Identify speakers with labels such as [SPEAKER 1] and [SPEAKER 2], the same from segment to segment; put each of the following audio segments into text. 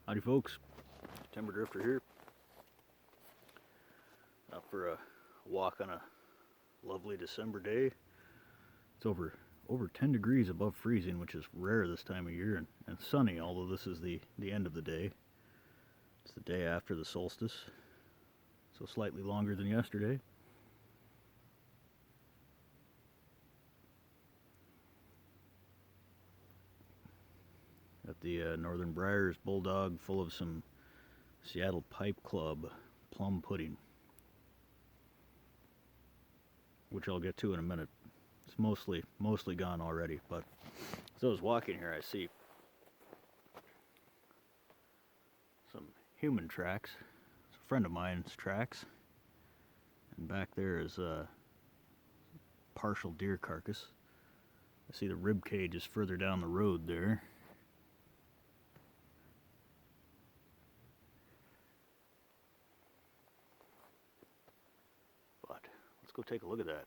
[SPEAKER 1] Howdy folks, Timber Drifter here. Out for a walk on a lovely December day. It's over 10 degrees above freezing, which is rare this time of year, and sunny, although this is the end of the day. It's the day after the solstice, so slightly longer than yesterday. Got the Northern Briars Bulldog full of some Seattle Pipe Club Plum Pudding, which I'll get to in a minute. It's mostly gone already, but as I was walking here, I see some human tracks. It's a friend of mine's tracks, and back there is a partial deer carcass. I see the rib cage is further down the road there. But let's go take a look at that.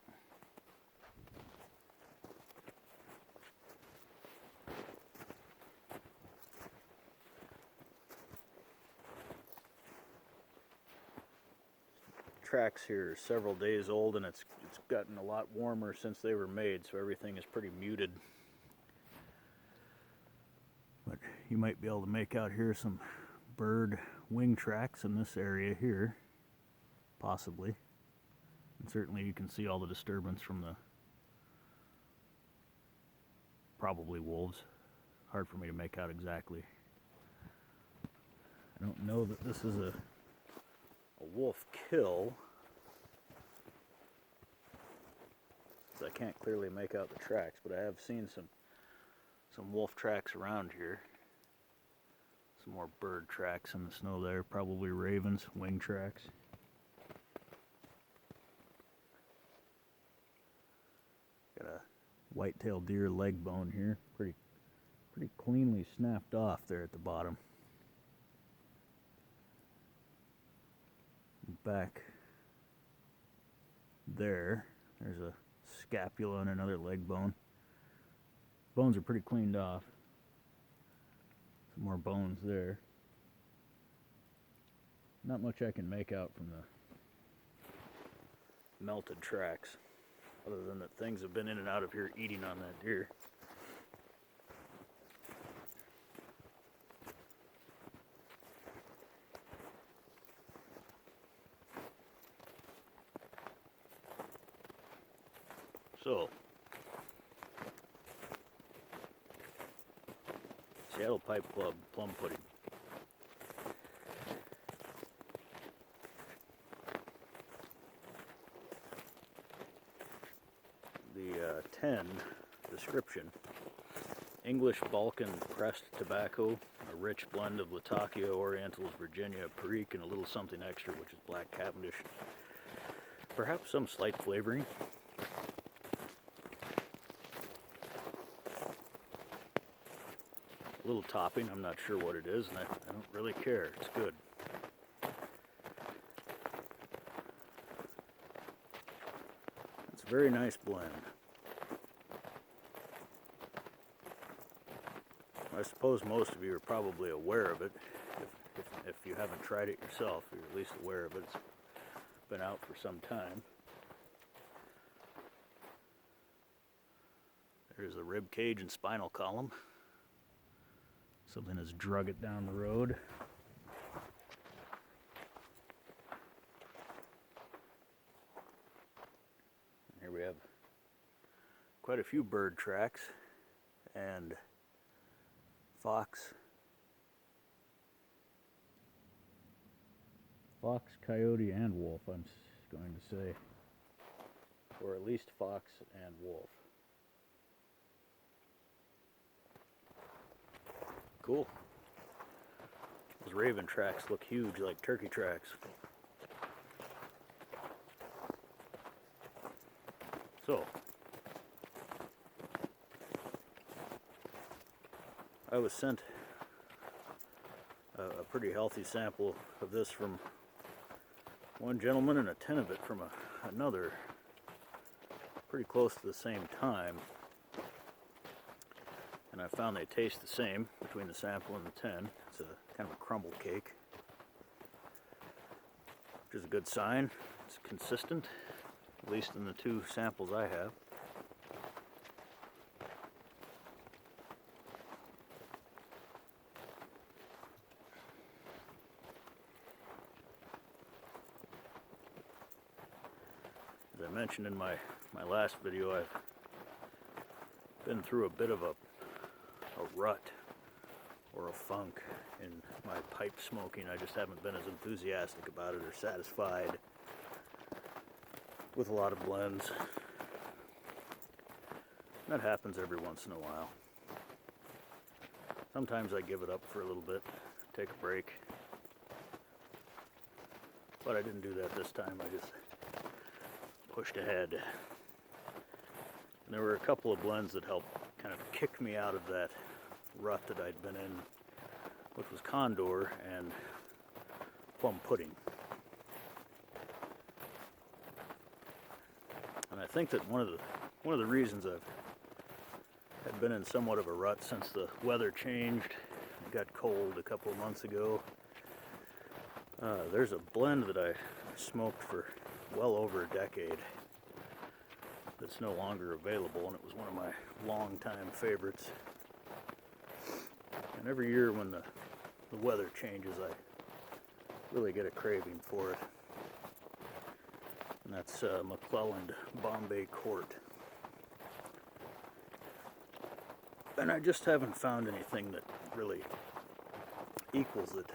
[SPEAKER 1] Tracks here are several days old, and it's gotten a lot warmer since they were made, so everything is pretty muted. But you might be able to make out here some bird wing tracks in this area here, possibly. And certainly you can see all the disturbance from the probably wolves. Hard for me to make out exactly. I don't know that this is a wolf kill, so I can't clearly make out the tracks, but I have seen some wolf tracks around here. Some more bird tracks in the snow there, probably ravens, wing tracks. Got a white-tailed deer leg bone here, pretty cleanly snapped off there at the bottom. Back there's a scapula and another leg bone. Bones are pretty cleaned off. Some more bones there. Not much I can make out from the melted tracks, other than that things have been in and out of here eating on that deer. So, Seattle Pipe Club Plum Pudding. The 10 description: English Balkan pressed tobacco, a rich blend of Latakia, Orientals, Virginia, Perique, and a little something extra, which is black Cavendish. Perhaps some slight flavoring. A little topping, I'm not sure what it is, and I don't really care. It's good. It's a very nice blend. I suppose most of you are probably aware of it. If you haven't tried it yourself, you're at least aware of it. It's been out for some time. There's the rib cage and spinal column. Something has drug it down the road. Here we have quite a few bird tracks and fox, coyote, and wolf, I'm going to say. Or at least fox and wolf. Cool. Those raven tracks look huge, like turkey tracks. So, I was sent a pretty healthy sample of this from one gentleman and a 10 of it from another, pretty close to the same time. and I found they taste the same between the sample and the tin. It's a kind of a crumble cake, which is a good sign. It's consistent, at least in the 2 samples I have. As I mentioned in my last video, I've been through a bit of a rut or a funk in my pipe smoking. I just haven't been as enthusiastic about it or satisfied with a lot of blends. That happens every once in a while. Sometimes I give it up for a little bit, take a break. But I didn't do that this time. I just pushed ahead. And there were a couple of blends that helped kind of kick me out of that rut that I'd been in, which was Condor and Plum Pudding. And I think that one of the reasons had been in somewhat of a rut since the weather changed, it got cold a couple of months ago. There's a blend that I smoked for well over a decade that's no longer available, and it was one of my long-time favorites. And every year when the weather changes, I really get a craving for it. And that's McClelland Bombay Court. And I just haven't found anything that really equals it.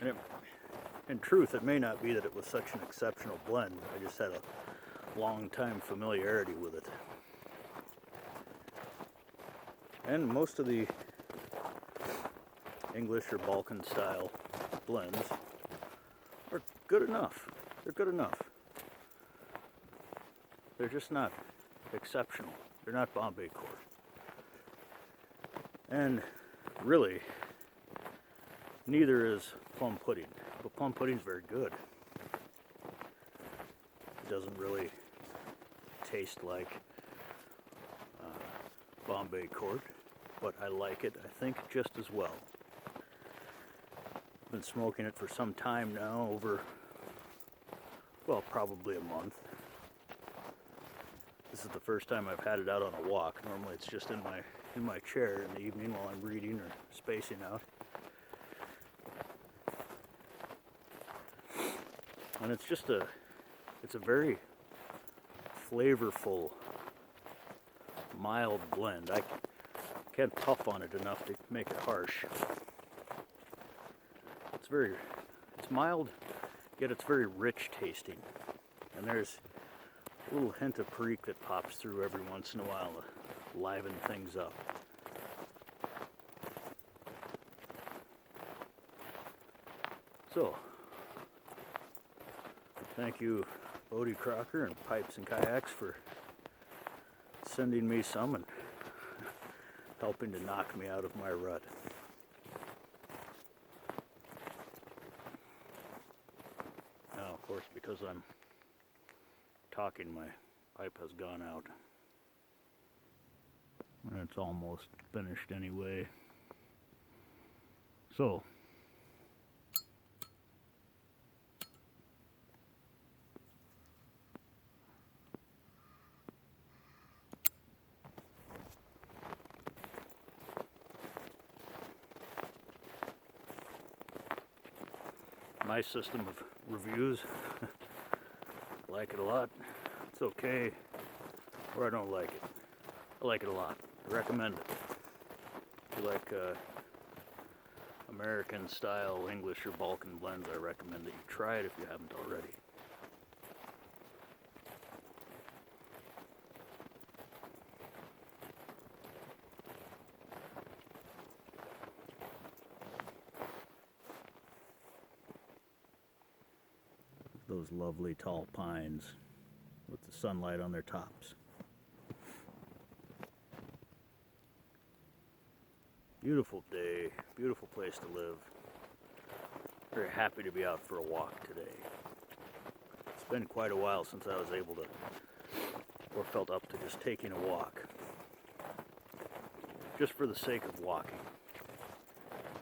[SPEAKER 1] And in truth, it may not be that it was such an exceptional blend. I just had a long-time familiarity with it. And most of the English or Balkan style blends are good enough. They're good enough. They're just not exceptional. They're not Bombay Court. And really, neither is Plum Pudding. But Plum Pudding's very good. It doesn't really taste like Bombay Court, but I like it, I think, just as well. I've been smoking it for some time now, over, well, probably a month. This is the first time I've had it out on a walk. Normally it's just in my chair in the evening while I'm reading or spacing out. And it's just it's a very flavorful, mild blend. I can't puff on it enough to make it harsh. It's mild, yet it's very rich tasting. And there's a little hint of perique that pops through every once in a while to liven things up. So, thank you, Bodie Crocker and Pipes and Kayaks, for sending me some and helping to knock me out of my rut. Now, of course, because I'm talking, my pipe has gone out. And it's almost finished anyway. So, my system of reviews. Like it a lot. It's okay. Or I don't like it. I like it a lot. I recommend it. If you like American style English or Balkan blends, I recommend that you try it if you haven't already. Those lovely tall pines with the sunlight on their tops. Beautiful day, beautiful place to live. Very happy to be out for a walk today. been quite a while since I was able to, or felt up to just taking a walk. Just for the sake of walking.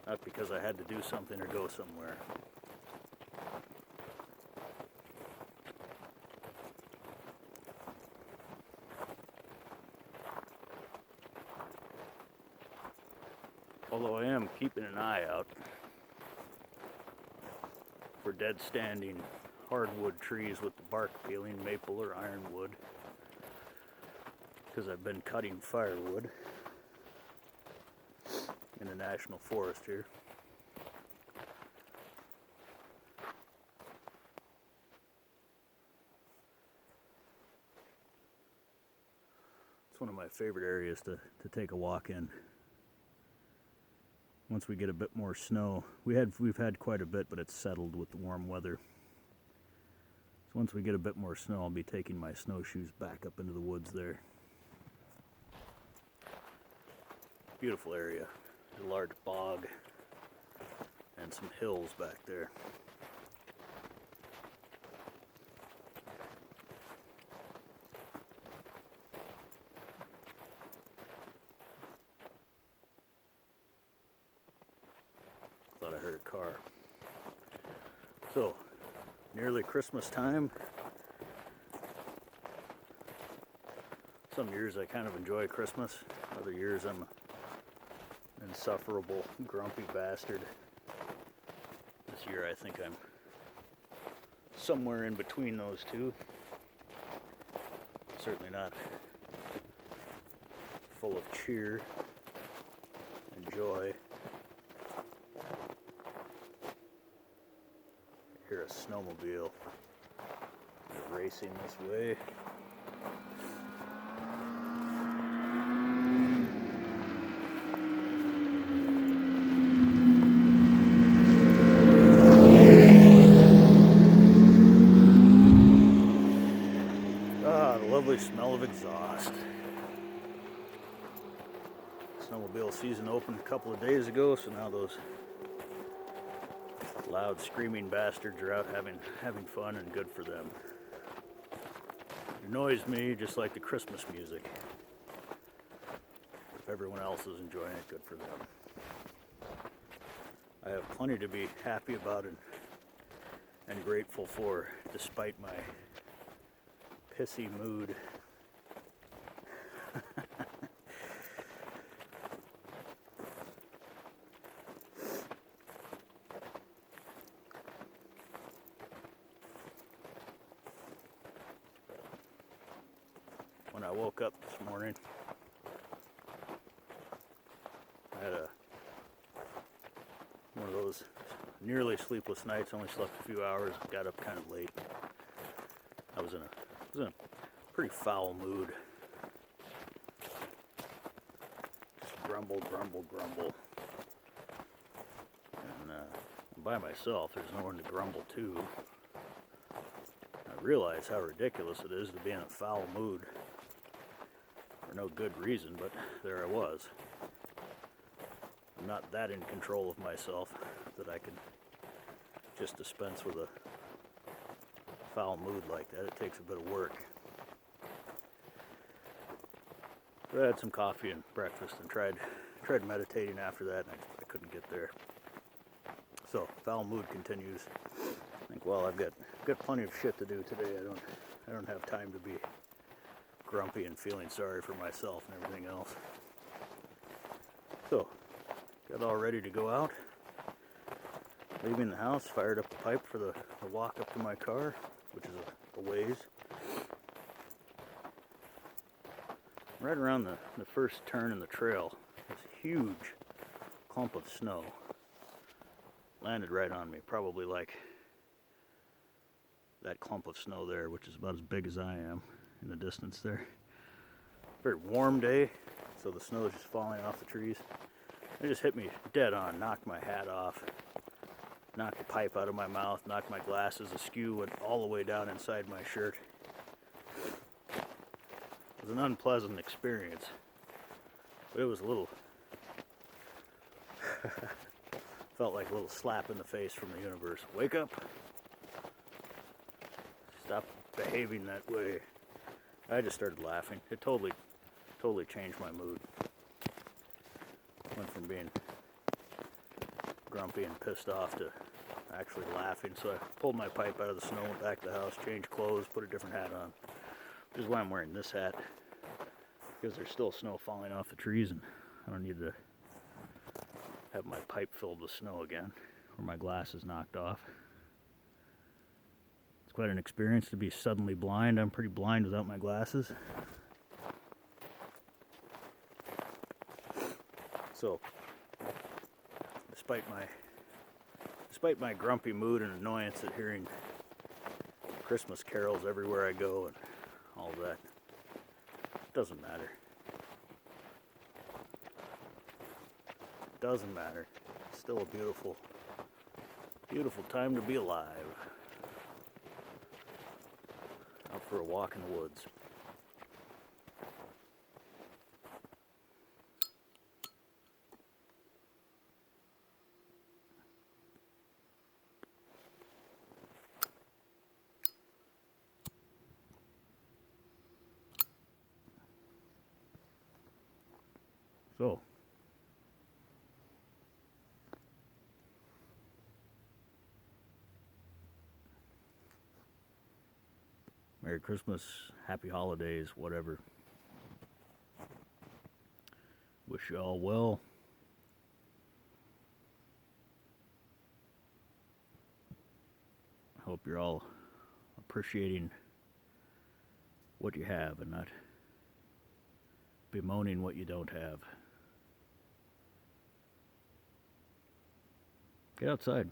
[SPEAKER 1] Not because I had to do something or go somewhere. Although I am keeping an eye out for dead standing hardwood trees with the bark peeling, maple or ironwood, because I've been cutting firewood in the national forest here. It's one of my favorite areas to take a walk in. Once we get a bit more snow, we've had quite a bit, but it's settled with the warm weather. So once we get a bit more snow, I'll be taking my snowshoes back up into the woods there. Beautiful area. A large bog and some hills back there. Thought I heard a car. So, nearly Christmas time. Some years I kind of enjoy Christmas. Other years I'm an insufferable, grumpy bastard. This year I think I'm somewhere in between those two. Certainly not full of cheer and joy. I hear a snowmobile racing this way. Lovely smell of exhaust. Snowmobile season opened a couple of days ago, so now those loud screaming bastards are out having fun, and good for them. It annoys me just like the Christmas music. If everyone else is enjoying it, good for them. I have plenty to be happy about and grateful for, despite my pissy mood. When I woke up this morning, I had one of those nearly sleepless nights. Only slept a few hours, got up kind of late. I was in a pretty foul mood. Just grumble. And I'm by myself, there's no one to grumble to. I realize how ridiculous it is to be in a foul mood for no good reason, but there I was. I'm not that in control of myself that I can just dispense with a foul mood like that. It takes a bit of work. But I had some coffee and breakfast and tried meditating after that, and I couldn't get there. So foul mood continues. I think, well, I've got plenty of shit to do today. I don't have time to be grumpy and feeling sorry for myself and everything else. So got all ready to go out. Leaving the house, fired up the pipe for the walk up to my car, which is a ways. Right around the first turn in the trail, this huge clump of snow landed right on me, probably like that clump of snow there, which is about as big as I am in the distance there. Very warm day, so the snow is just falling off the trees. It just hit me dead on, knocked my hat off, knocked the pipe out of my mouth, knocked my glasses askew, went all the way down inside my shirt. It was an unpleasant experience, but it was a little, felt like a little slap in the face from the universe. Wake up! stop behaving that way. I just started laughing. It totally changed my mood. Went from being grumpy and pissed off to actually laughing. So I pulled my pipe out of the snow, went back to the house, changed clothes, put a different hat on. Which is why I'm wearing this hat, because there's still snow falling off the trees and I don't need to have my pipe filled with snow again or my glasses knocked off. It's quite an experience to be suddenly blind. I'm pretty blind without my glasses. So, despite my grumpy mood and annoyance at hearing Christmas carols everywhere I go and all that, it doesn't matter. It doesn't matter. It's still a beautiful, beautiful time to be alive. Out for a walk in the woods. So, Merry Christmas, Happy Holidays, whatever. Wish you all well. Hope you're all appreciating what you have and not bemoaning what you don't have. Get outside.